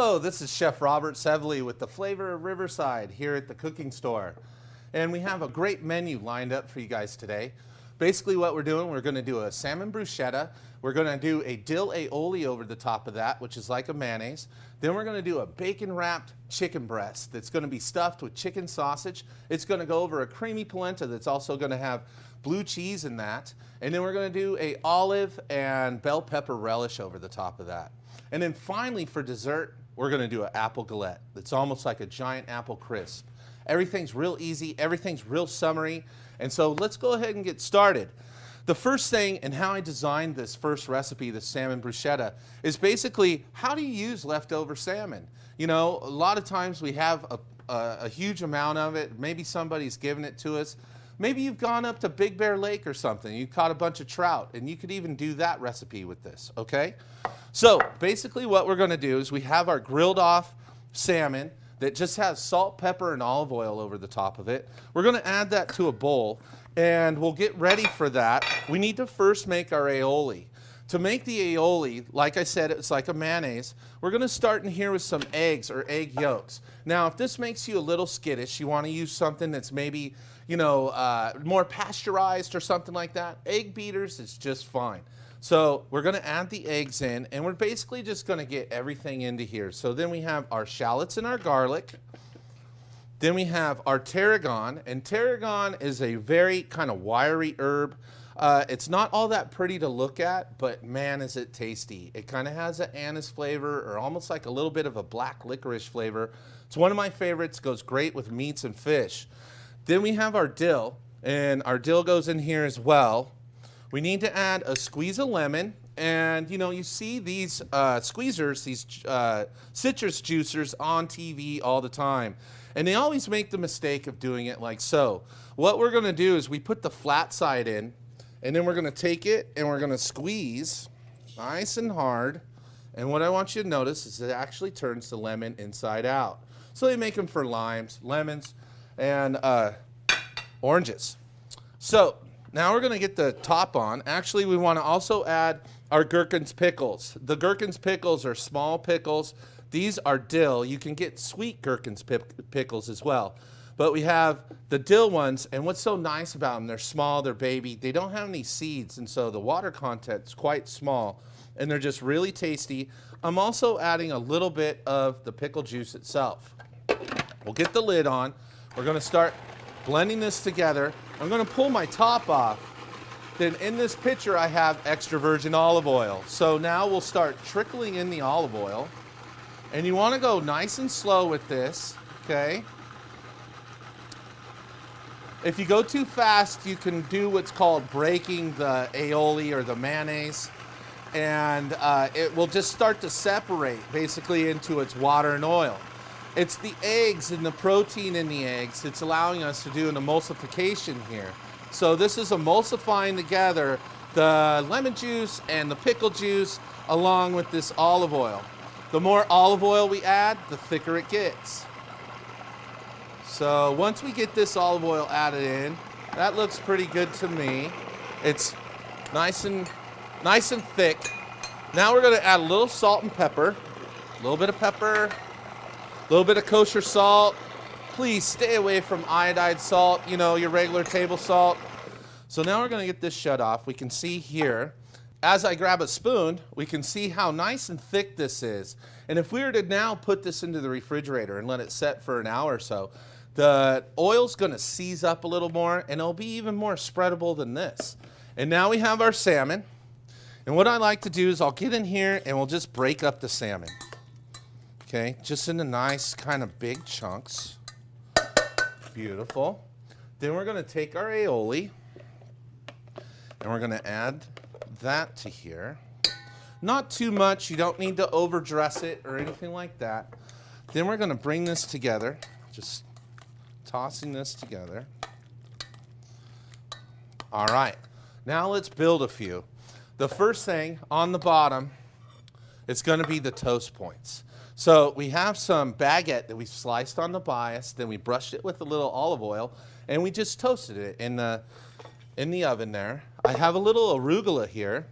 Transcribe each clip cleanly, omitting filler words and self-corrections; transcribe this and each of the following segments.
Hello, this is Chef Robert Sevely with the Flavor of Riverside here at the cooking store. And we have a great menu lined up for you guys today. Basically what we're doing, we're gonna do a salmon bruschetta. We're gonna do a dill aioli over the top of that, which is like a mayonnaise. Then we're gonna do a bacon wrapped chicken breast that's gonna be stuffed with chicken sausage. It's gonna go over a creamy polenta that's also gonna have blue cheese in that. And then we're gonna do a olive and bell pepper relish over the top of that. And then finally for dessert, we're gonna do an apple galette. That's almost like a giant apple crisp. Everything's real easy, everything's real summery. And so let's go ahead and get started. The first thing and how I designed this first recipe, the salmon bruschetta, is basically how do you use leftover salmon? You know, a lot of times we have a huge amount of it. Maybe somebody's given it to us. Maybe you've gone up to Big Bear Lake or something. You caught a bunch of trout, and you could even do that recipe with this, okay? So basically what we're gonna do is we have our grilled off salmon that just has salt, pepper, and olive oil over the top of it. We're gonna add that to a bowl, and we'll get ready for that. We need to first make our aioli. To make the aioli, like I said, it's like a mayonnaise. We're gonna start in here with some eggs or egg yolks. Now, if this makes you a little skittish, you wanna use something that's maybe, you know, more pasteurized or something like that, egg beaters is just fine. So we're gonna add the eggs in, and we're basically just gonna get everything into here. So then we have our shallots and our garlic. Then we have our tarragon, and tarragon is a very kind of wiry herb. It's not all that pretty to look at, but man, is it tasty. It kind of has an anise flavor or almost like a little bit of a black licorice flavor. It's one of my favorites, goes great with meats and fish. Then we have our dill, and our dill goes in here as well. We need to add a squeeze of lemon, and you know, you see these squeezers, these citrus juicers on TV all the time, and they always make the mistake of doing it like so. What we're gonna do is we put the flat side in, and then we're gonna take it and we're gonna squeeze nice and hard, and what I want you to notice is it actually turns the lemon inside out. So they make them for limes, lemons, and oranges. So now we're gonna get the top on. Actually, we wanna also add our gherkins pickles. The gherkins pickles are small pickles. These are dill. You can get sweet gherkins pickles as well. But we have the dill ones, and what's so nice about them, they're small, they're baby, they don't have any seeds, and so the water content's quite small, and they're just really tasty. I'm also adding a little bit of the pickle juice itself. We'll get the lid on. We're gonna start blending this together. I'm gonna pull my top off. Then in this pitcher I have extra virgin olive oil. So now we'll start trickling in the olive oil. And you wanna go nice and slow with this, okay? If you go too fast, you can do what's called breaking the aioli or the mayonnaise, and it will just start to separate basically into its water and oil. It's the eggs and the protein in the eggs that's allowing us to do an emulsification here. So this is emulsifying together the lemon juice and the pickle juice along with this olive oil. The more olive oil we add, the thicker it gets. So once we get this olive oil added in, that looks pretty good to me. It's nice and thick. Now we're gonna add a little salt and pepper, a little bit of pepper, a little bit of kosher salt. Please stay away from iodized salt, you know, your regular table salt. So now we're gonna get this shut off. We can see here, as I grab a spoon, we can see how nice and thick this is. And if we were to now put this into the refrigerator and let it set for an hour or so, the oil's gonna seize up a little more and it'll be even more spreadable than this. And now we have our salmon. And what I like to do is I'll get in here and we'll just break up the salmon. Okay, just into nice kind of big chunks. Beautiful. Then we're gonna take our aioli and we're gonna add that to here. Not too much, you don't need to overdress it or anything like that. Then we're gonna bring this together, just tossing this together. All right, now let's build a few. The first thing on the bottom, it's gonna be the toast points. So we have some baguette that we sliced on the bias, then we brushed it with a little olive oil, and we just toasted it in the oven there. I have a little arugula here.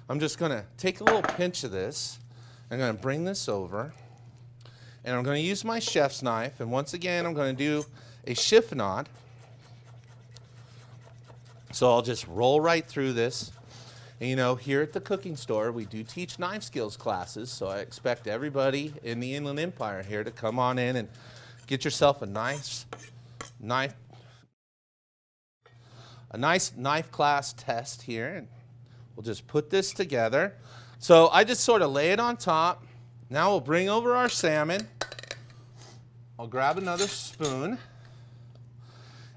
I'm just gonna take a little pinch of this. I'm gonna bring this over. And I'm going to use my chef's knife. And once again, I'm going to do a chiffonade. So I'll just roll right through this. And, you know, here at the cooking store, we do teach knife skills classes. So I expect everybody in the Inland Empire here to come on in and get yourself a nice knife class test here. And we'll just put this together. So I just sort of lay it on top. Now we'll bring over our salmon. I'll grab another spoon.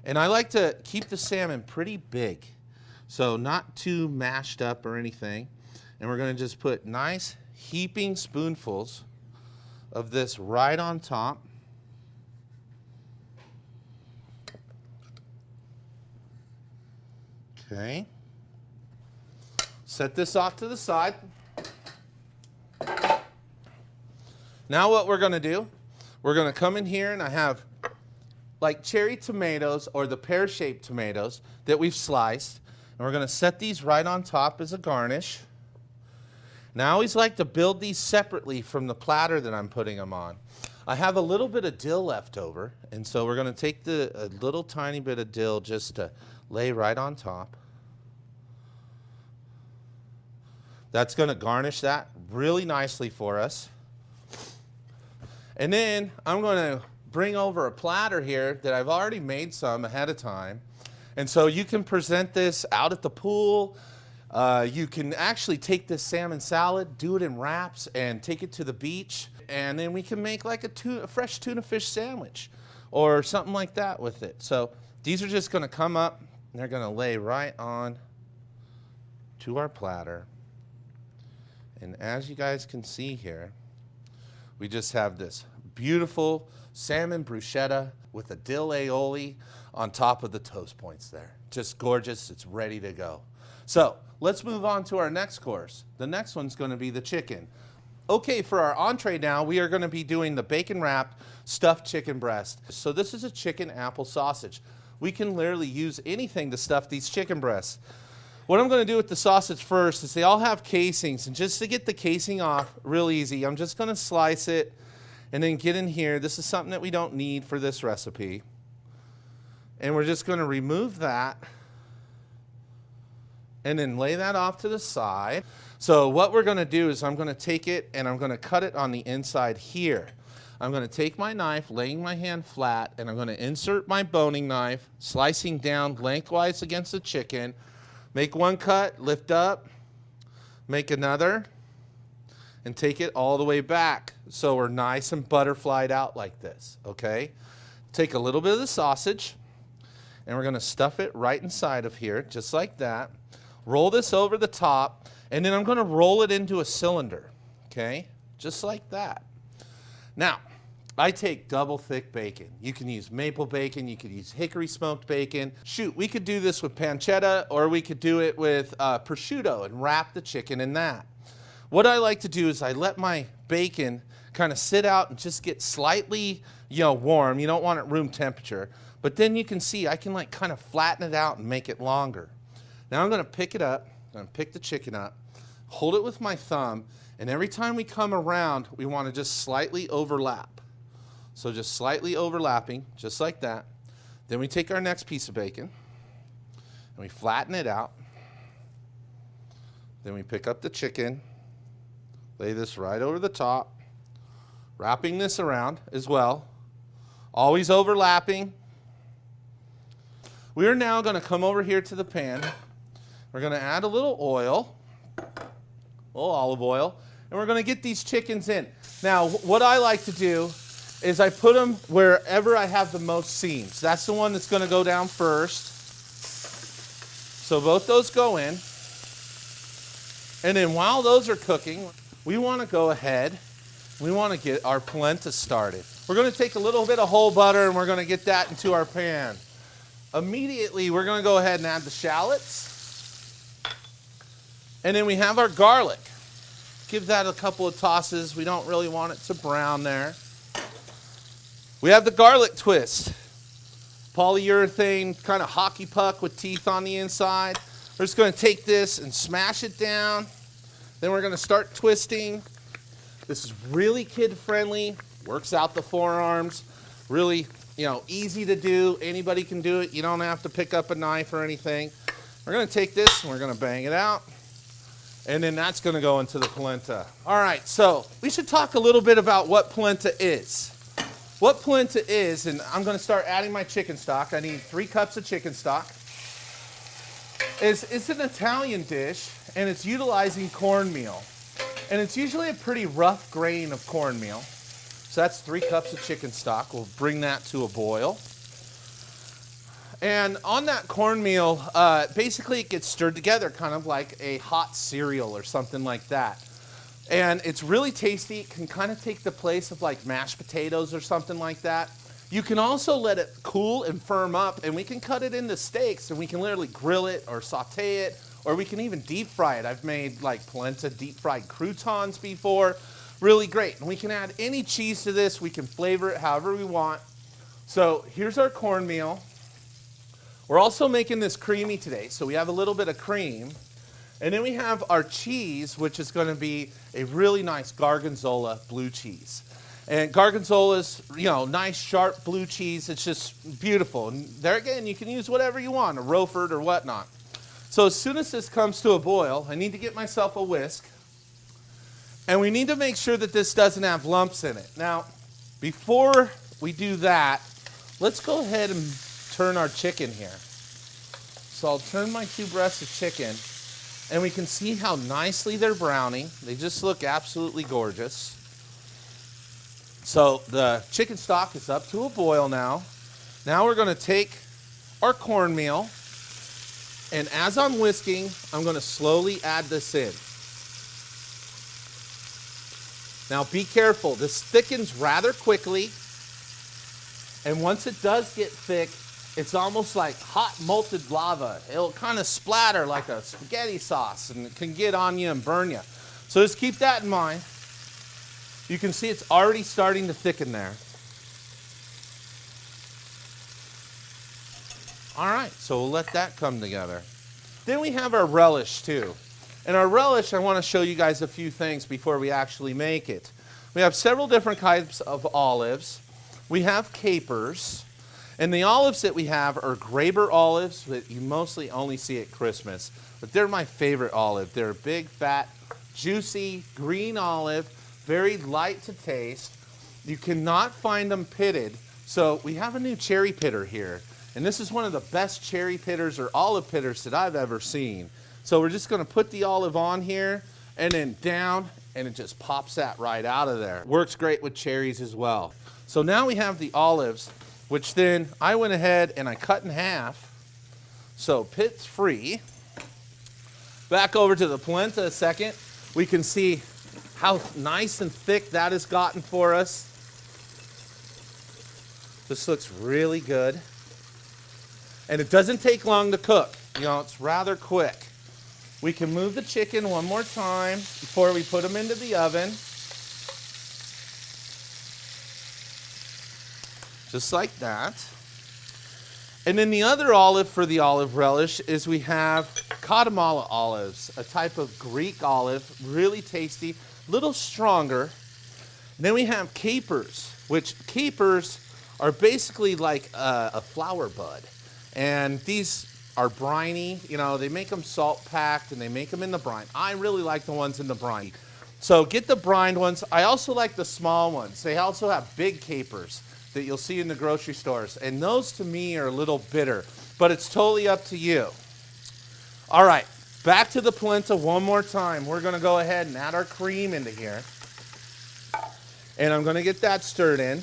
And I like to keep the salmon pretty big, so not too mashed up or anything. And we're going to just put nice heaping spoonfuls of this right on top. Okay. Set this off to the side. Now what we're going to do, we're going to come in here, and I have like cherry tomatoes or the pear-shaped tomatoes that we've sliced. And we're going to set these right on top as a garnish. Now I always like to build these separately from the platter that I'm putting them on. I have a little bit of dill left over, and so we're going to take a little tiny bit of dill just to lay right on top. That's going to garnish that really nicely for us. And then I'm going to bring over a platter here that I've already made some ahead of time. And so you can present this out at the pool. You can actually take this salmon salad, do it in wraps, and take it to the beach. And then we can make like a fresh tuna fish sandwich or something like that with it. So these are just going to come up, and they're going to lay right on to our platter. And as you guys can see here, we just have this beautiful salmon bruschetta with a dill aioli on top of the toast points there. Just gorgeous. It's ready to go. So let's move on to our next course. The next one's going to be the chicken. Okay, for our entree now, we are going to be doing the bacon-wrapped stuffed chicken breast. So this is a chicken apple sausage. We can literally use anything to stuff these chicken breasts. What I'm going to do with the sausage first is they all have casings, and just to get the casing off real easy, I'm just going to slice it and then get in here. This is something that we don't need for this recipe. And we're just going to remove that and then lay that off to the side. So what we're going to do is I'm going to take it and I'm going to cut it on the inside here. I'm going to take my knife, laying my hand flat, and I'm going to insert my boning knife, slicing down lengthwise against the chicken. Make one cut, lift up, make another, and take it all the way back. So we're nice and butterflied out like this, okay? Take a little bit of the sausage, and we're going to stuff it right inside of here, just like that. Roll this over the top, and then I'm going to roll it into a cylinder, okay? Just like that. Now, I take double thick bacon. You can use maple bacon, you could use hickory smoked bacon. Shoot, we could do this with pancetta, or we could do it with prosciutto and wrap the chicken in that. What I like to do is I let my bacon kind of sit out and just get slightly, warm. You don't want it room temperature. But then you can see I can like kind of flatten it out and make it longer. Now I'm going to pick it up, I'm going to pick the chicken up, hold it with my thumb, and every time we come around, we want to just slightly overlap. So just slightly overlapping, just like that. Then we take our next piece of bacon, and we flatten it out. Then we pick up the chicken, lay this right over the top, wrapping this around as well, always overlapping. We are now going to come over here to the pan. We're going to add a little oil, a little olive oil, and we're going to get these chickens in. Now, what I like to do is I put them wherever I have the most seams. That's the one that's going to go down first. So both those go in. And then while those are cooking, we want to go ahead. We want to get our polenta started. We're going to take a little bit of whole butter and we're going to get that into our pan. Immediately, we're going to go ahead and add the shallots. And then we have our garlic. Give that a couple of tosses. We don't really want it to brown there. We have the garlic twist. Polyurethane kind of hockey puck with teeth on the inside. We're just going to take this and smash it down. Then we're going to start twisting. This is really kid-friendly. works out the forearms. Really, easy to do. Anybody can do it. You don't have to pick up a knife or anything. We're going to take this and we're going to bang it out. And then that's going to go into the polenta. All right, so we should talk a little bit about what polenta is. What polenta is, and I'm going to start adding my chicken stock. I need 3 cups of chicken stock. It's an Italian dish, and it's utilizing cornmeal. And it's usually a pretty rough grain of cornmeal. So that's 3 cups of chicken stock. We'll bring that to a boil. And on that cornmeal, basically it gets stirred together kind of like a hot cereal or something like that. And it's really tasty. It can kind of take the place of like mashed potatoes or something like that. You can also let it cool and firm up, and we can cut it into steaks, and we can literally grill it or saute it, or we can even deep fry it. I've made like polenta deep fried croutons before. Really great. And we can add any cheese to this. We can flavor it however we want. So here's our cornmeal. We're also making this creamy today, so we have a little bit of cream. And then we have our cheese, which is going to be a really nice Gorgonzola blue cheese. And Gorgonzola's, nice sharp blue cheese. It's just beautiful. And there again, you can use whatever you want, a Roquefort or whatnot. So as soon as this comes to a boil, I need to get myself a whisk. And we need to make sure that this doesn't have lumps in it. Now, before we do that, let's go ahead and turn our chicken here. So I'll turn my 2 breasts of chicken, and we can see how nicely they're browning. They just look absolutely gorgeous. So the chicken stock is up to a boil now. Now we're going to take our cornmeal, and as I'm whisking, I'm going to slowly add this in. Now be careful, this thickens rather quickly, and once it does get thick, it's almost like hot molten lava. It'll kind of splatter like a spaghetti sauce, and it can get on you and burn you. So just keep that in mind. You can see it's already starting to thicken there. All right, so we'll let that come together. Then we have our relish too. And our relish, I want to show you guys a few things before we actually make it. We have several different types of olives. We have capers. And the olives that we have are Graber olives that you mostly only see at Christmas. But they're my favorite olive. They're a big, fat, juicy, green olive, very light to taste. You cannot find them pitted. So we have a new cherry pitter here. And this is one of the best cherry pitters or olive pitters that I've ever seen. So we're just going to put the olive on here and then down, and it just pops that right out of there. Works great with cherries as well. So now we have the olives, which then I went ahead and I cut in half. So pit's free. Back over to the polenta a second. We can see how nice and thick that has gotten for us. This looks really good. And it doesn't take long to cook. It's rather quick. We can move the chicken one more time before we put them into the oven. Just like that. And then the other olive for the olive relish is we have Guatemala olives, a type of Greek olive, really tasty, a little stronger. And then we have capers, which capers are basically like a flower bud. And these are briny, they make them salt packed and they make them in the brine. I really like the ones in the brine. So get the brined ones. I also like the small ones. They also have big capers that you'll see in the grocery stores. And those to me are a little bitter, but it's totally up to you. All right, back to the polenta one more time. We're gonna go ahead and add our cream into here. And I'm gonna get that stirred in.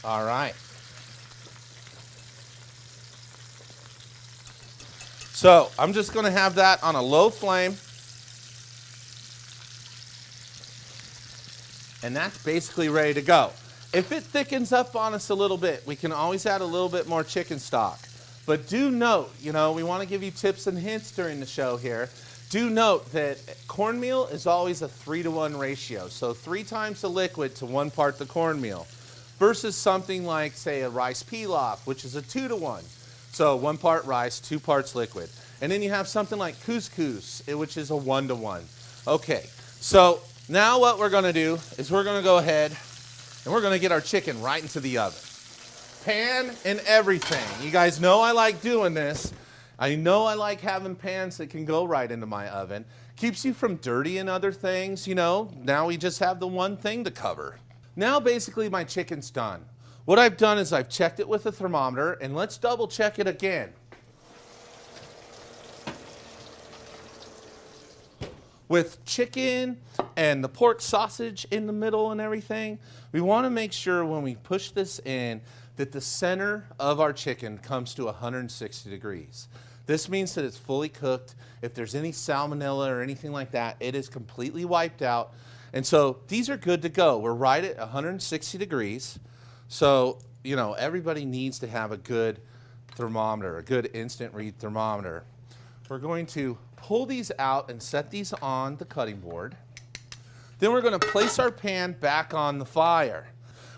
All right. So I'm just going to have that on a low flame. And that's basically ready to go. If it thickens up on us a little bit, we can always add a little bit more chicken stock. But do note, we want to give you tips and hints during the show here. Do note that cornmeal is always a 3-to-1 ratio. So 3 times the liquid to 1 part the cornmeal. Versus something like, say, a rice pilaf, which is a 2-to-1. So 1 part rice, 2 parts liquid. And then you have something like couscous, which is a 1-to-1. Okay, so now what we're gonna do is we're gonna go ahead and we're gonna get our chicken right into the oven. Pan and everything. You guys know I like doing this. I know I like having pans that can go right into my oven. Keeps you from dirtying other things, you know. Now we just have the one thing to cover. Now basically my chicken's done. What I've done is I've checked it with a thermometer, and let's double check it again. With chicken and the pork sausage in the middle and everything, we want to make sure when we push this in that the center of our chicken comes to 160 degrees. This means that it's fully cooked. If there's any salmonella or anything like that, it is completely wiped out. And so these are good to go. We're right at 160 degrees. So, you know, everybody needs to have a good thermometer, a good instant read thermometer. We're going to pull these out and set these on the cutting board. Then we're going to place our pan back on the fire.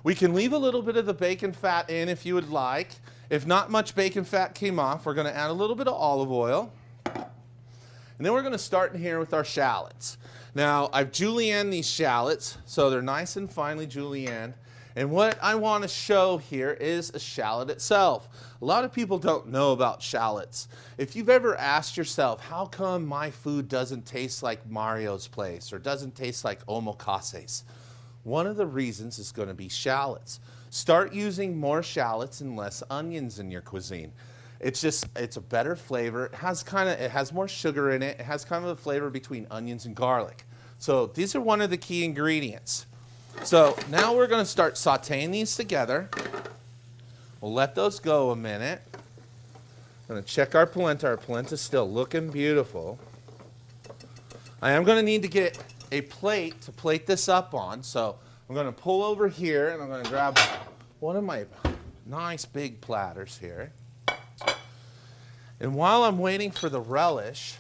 We can leave a little bit of the bacon fat in if you would like. If not much bacon fat came off, we're going to add a little bit of olive oil. And then we're going to start in here with our shallots. Now, I've julienned these shallots, so they're nice and finely julienned. And what I want to show here is a shallot itself. A lot of people don't know about shallots. If you've ever asked yourself, how come my food doesn't taste like Mario's place or doesn't taste like Omakase's? One of the reasons is going to be shallots. Start using more shallots and less onions in your cuisine. It's a better flavor. It has more sugar in it. It has kind of a flavor between onions and garlic. So these are one of the key ingredients. So now we're going to start sauteing these together. We'll let those go a minute. I'm going to check our polenta. Our polenta's still looking beautiful. I am going to need to get a plate to plate this up on. So I'm going to pull over here and I'm going to grab one of my nice big platters here. And while I'm waiting for the relish,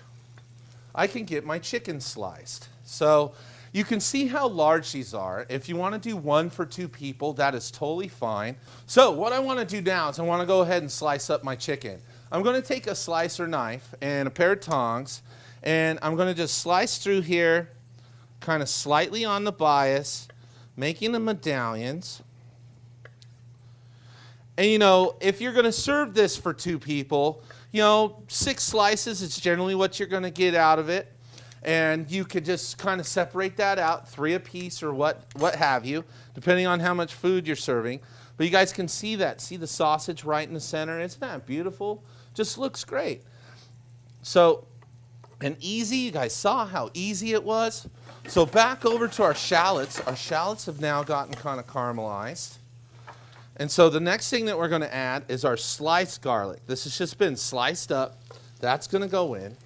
I can get my chicken sliced. So you can see how large these are. If you want to do one for 2 people, that is totally fine. So what I want to do now is I want to go ahead and slice up my chicken. I'm going to take a slicer knife and a pair of tongs, and I'm going to just slice through here, kind of slightly on the bias, making the medallions. And you know, if you're going to serve this for 2 people, you know, 6 slices is generally what you're going to get out of it. And you could just kind of separate that out, 3 a piece or what have you, depending on how much food you're serving. But you guys can see that. See the sausage right in the center? Isn't that beautiful? Just looks great. So, and easy, you guys saw how easy it was. So back over to our shallots. Our shallots have now gotten kind of caramelized. And so the next thing that we're going to add is our sliced garlic. This has just been sliced up. That's going to go in.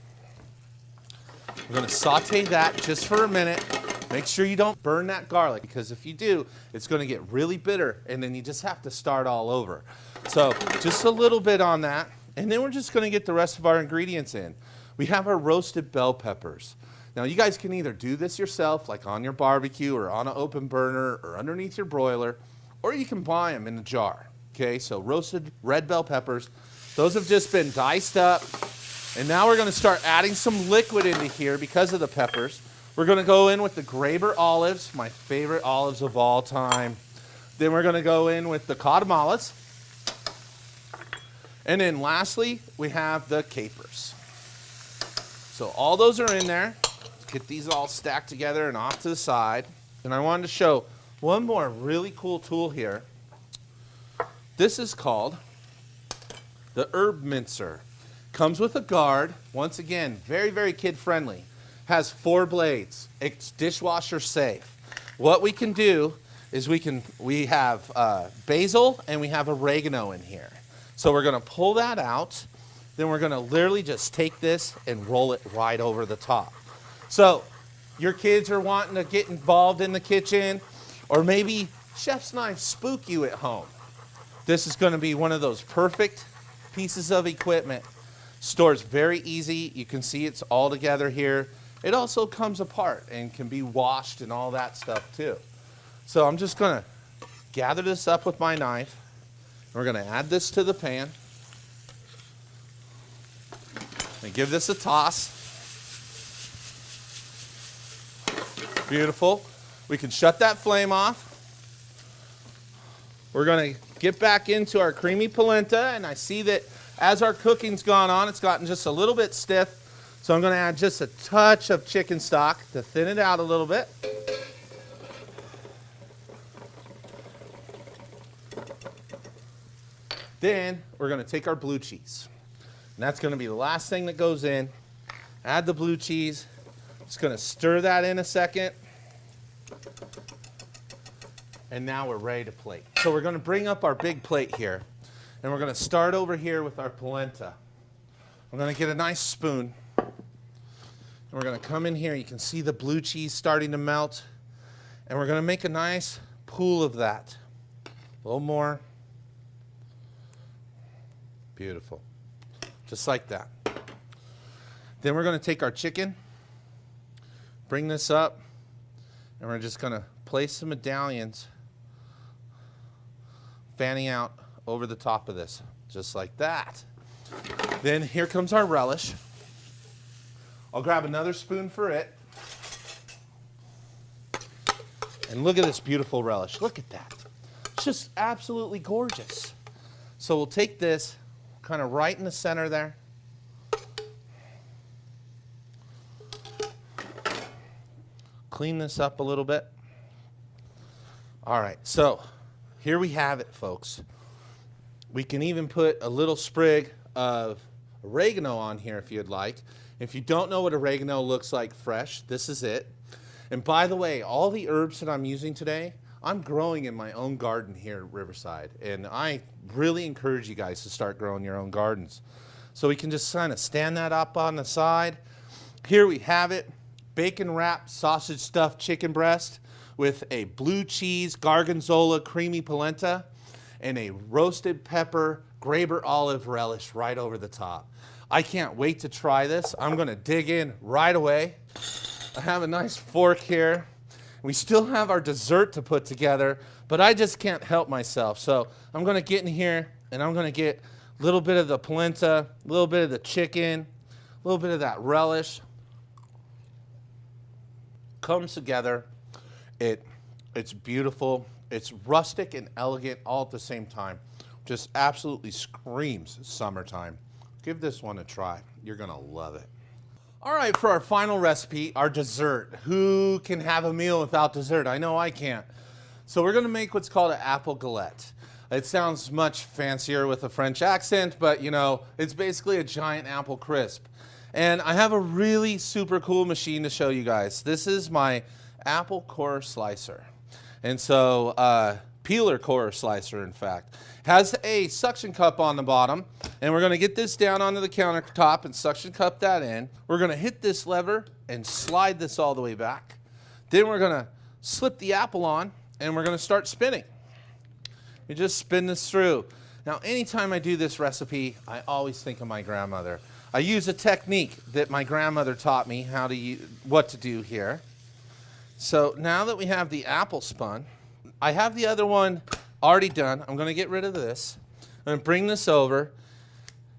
We're going to saute that just for a minute. Make sure you don't burn that garlic, because if you do, it's going to get really bitter, and then you just have to start all over. So just a little bit on that, and then we're just going to get the rest of our ingredients in. We have our roasted bell peppers. Now, you guys can either do this yourself, like on your barbecue or on an open burner or underneath your broiler, or you can buy them in a jar. Okay, so roasted red bell peppers. Those have just been diced up. And now we're going to start adding some liquid into here because of the peppers. We're going to go in with the Graber olives, my favorite olives of all time. Then we're going to go in with the cardamales. And then lastly, we have the capers. So all those are in there. Let's get these all stacked together and off to the side. And I wanted to show one more really cool tool here. This is called the herb mincer. Comes with a guard. Once again, very, very kid-friendly. Has 4 blades. It's dishwasher safe. What we can do is we have basil and we have oregano in here. So we're going to pull that out. Then we're going to literally just take this and roll it right over the top. So your kids are wanting to get involved in the kitchen, or maybe chef's knives spook you at home. This is going to be one of those perfect pieces of equipment. Stores very easy. You can see it's all together here. It also comes apart and can be washed and all that stuff too. So I'm just going to gather this up with my knife. We're going to add this to the pan. And give this a toss. Beautiful. We can shut that flame off. We're going to get back into our creamy polenta, and I see that as our cooking's gone on, it's gotten just a little bit stiff. So I'm going to add just a touch of chicken stock to thin it out a little bit. Then we're going to take our blue cheese. And that's going to be the last thing that goes in. Add the blue cheese. Just going to stir that in a second. And now we're ready to plate. So we're going to bring up our big plate here. And we're going to start over here with our polenta. I'm going to get a nice spoon. And we're going to come in here. You can see the blue cheese starting to melt. And we're going to make a nice pool of that. A little more. Beautiful. Just like that. Then we're going to take our chicken, bring this up, and we're just going to place some medallions fanning out over the top of this, just like that. Then here comes our relish. I'll grab another spoon for it. And look at this beautiful relish. Look at that. It's just absolutely gorgeous. So we'll take this kind of right in the center there. Clean this up a little bit. All right, so here we have it, folks. We can even put a little sprig of oregano on here if you'd like. If you don't know what oregano looks like fresh, this is it. And by the way, all the herbs that I'm using today, I'm growing in my own garden here at Riverside. And I really encourage you guys to start growing your own gardens. So we can just kind of stand that up on the side. Here we have it. Bacon wrapped sausage stuffed chicken breast with a blue cheese gorgonzola creamy polenta and a roasted pepper Graber olive relish right over the top. I can't wait to try this. I'm going to dig in right away. I have a nice fork here. We still have our dessert to put together, but I just can't help myself. So I'm going to get in here and I'm going to get a little bit of the polenta, a little bit of the chicken, a little bit of that relish. Comes together. It's beautiful. It's rustic and elegant all at the same time. Just absolutely screams summertime. Give this one a try. You're going to love it. All right, for our final recipe, our dessert. Who can have a meal without dessert? I know I can't. So we're going to make what's called an apple galette. It sounds much fancier with a French accent, but you know, it's basically a giant apple crisp. And I have a really super cool machine to show you guys. This is my apple core slicer. And so, peeler core slicer, in fact. Has a suction cup on the bottom. And we're going to get this down onto the countertop and suction cup that in. We're going to hit this lever and slide this all the way back. Then we're going to slip the apple on and we're going to start spinning. You just spin this through. Now, anytime I do this recipe, I always think of my grandmother. I use a technique that my grandmother taught me what to do here. So now that we have the apple spun, I have the other one already done. I'm going to get rid of this. I'm going to bring this over.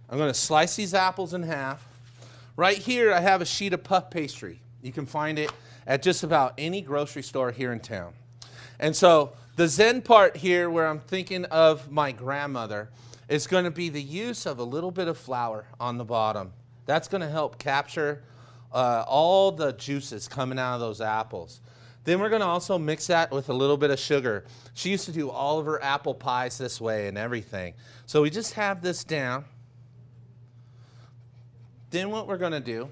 I'm going to slice these apples in half. Right here, I have a sheet of puff pastry. You can find it at just about any grocery store here in town. And so the zen part here where I'm thinking of my grandmother is going to be the use of a little bit of flour on the bottom. That's going to help capture all the juices coming out of those apples. Then we're going to also mix that with a little bit of sugar. She used to do all of her apple pies this way and everything. So we just have this down. Then what we're going to do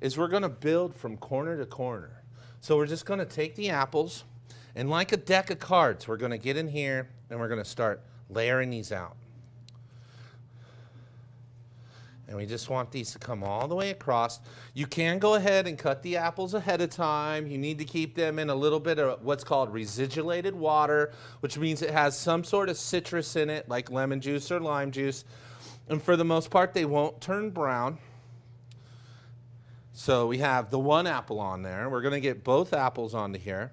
is we're going to build from corner to corner. So we're just going to take the apples, and like a deck of cards, we're going to get in here and we're going to start layering these out. And we just want these to come all the way across. You can go ahead and cut the apples ahead of time. You need to keep them in a little bit of what's called residulated water, which means it has some sort of citrus in it, like lemon juice or lime juice. And for the most part, they won't turn brown. So we have the one apple on there. We're going to get both apples onto here.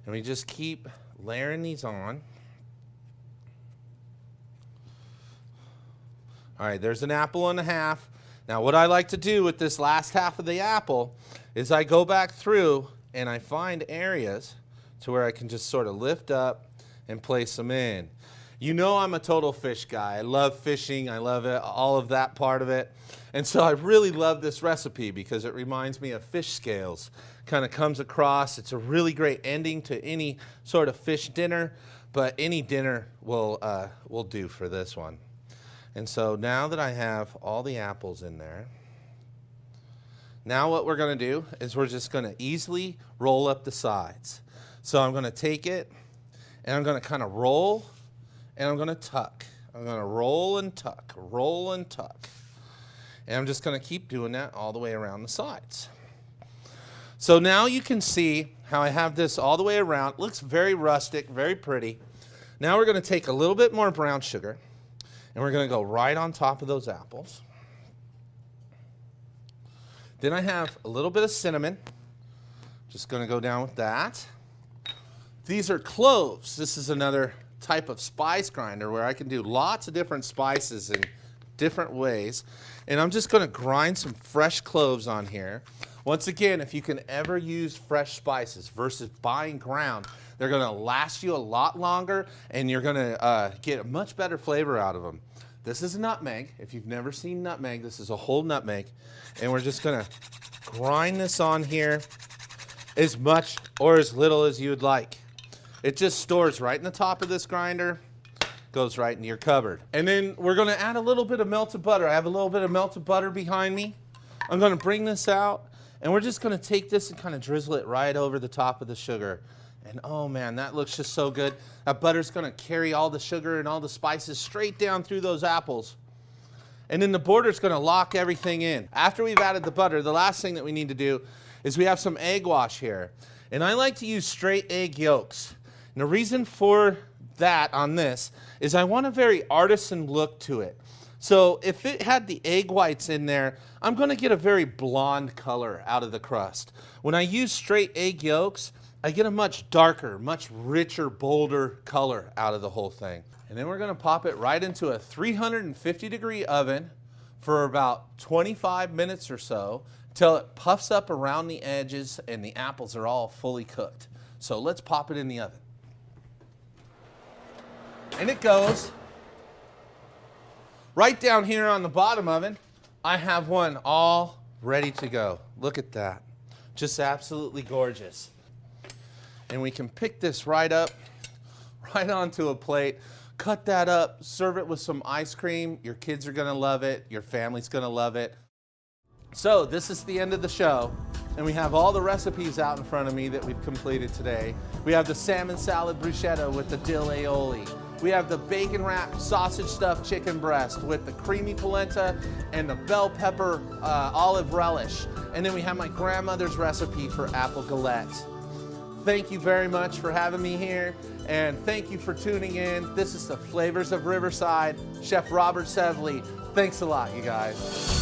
And we just keep layering these on. All right, there's an apple and a half. Now what I like to do with this last half of the apple is I go back through and I find areas to where I can just sort of lift up and place them in. You know I'm a total fish guy. I love fishing. I love it, all of that part of it. And so I really love this recipe because it reminds me of fish scales. Kind of comes across. It's a really great ending to any sort of fish dinner, but any dinner will do for this one. And so now that I have all the apples in there, now what we're going to do is we're just going to easily roll up the sides. So I'm going to take it and I'm going to kind of roll and I'm going to tuck. I'm going to roll and tuck, roll and tuck. And I'm just going to keep doing that all the way around the sides. So now you can see how I have this all the way around. It looks very rustic, very pretty. Now we're going to take a little bit more brown sugar and we're going to go right on top of those apples. Then I have a little bit of cinnamon. Just going to go down with that. These are cloves. This is another type of spice grinder where I can do lots of different spices in different ways. And I'm just going to grind some fresh cloves on here. Once again, if you can ever use fresh spices versus buying ground, they're going to last you a lot longer and you're going to get a much better flavor out of them. This is a nutmeg. If you've never seen nutmeg, this is a whole nutmeg. And we're just going to grind this on here as much or as little as you'd like. It just stores right in the top of this grinder, goes right into your cupboard. And then we're going to add a little bit of melted butter. I have a little bit of melted butter behind me. I'm going to bring this out, and we're just going to take this and kind of drizzle it right over the top of the sugar. And oh man, that looks just so good. That butter's going to carry all the sugar and all the spices straight down through those apples. And then the border's going to lock everything in. After we've added the butter, the last thing that we need to do is we have some egg wash here. And I like to use straight egg yolks. And the reason for that on this is I want a very artisan look to it. So if it had the egg whites in there, I'm going to get a very blonde color out of the crust. When I use straight egg yolks, I get a much darker, much richer, bolder color out of the whole thing. And then we're going to pop it right into a 350-degree oven for about 25 minutes or so until it puffs up around the edges and the apples are all fully cooked. So let's pop it in the oven. And it goes. Right down here on the bottom oven, I have one all ready to go. Look at that. Just absolutely gorgeous. And we can pick this right up, right onto a plate, cut that up, serve it with some ice cream. Your kids are going to love it. Your family's going to love it. So this is the end of the show, and we have all the recipes out in front of me that we've completed today. We have the salmon salad bruschetta with the dill aioli. We have the bacon wrapped sausage stuffed chicken breast with the creamy polenta and the bell pepper olive relish. And then we have my grandmother's recipe for apple galette. Thank you very much for having me here, and thank you for tuning in. This is the Flavors of Riverside, Chef Robert Sevely. Thanks a lot, you guys.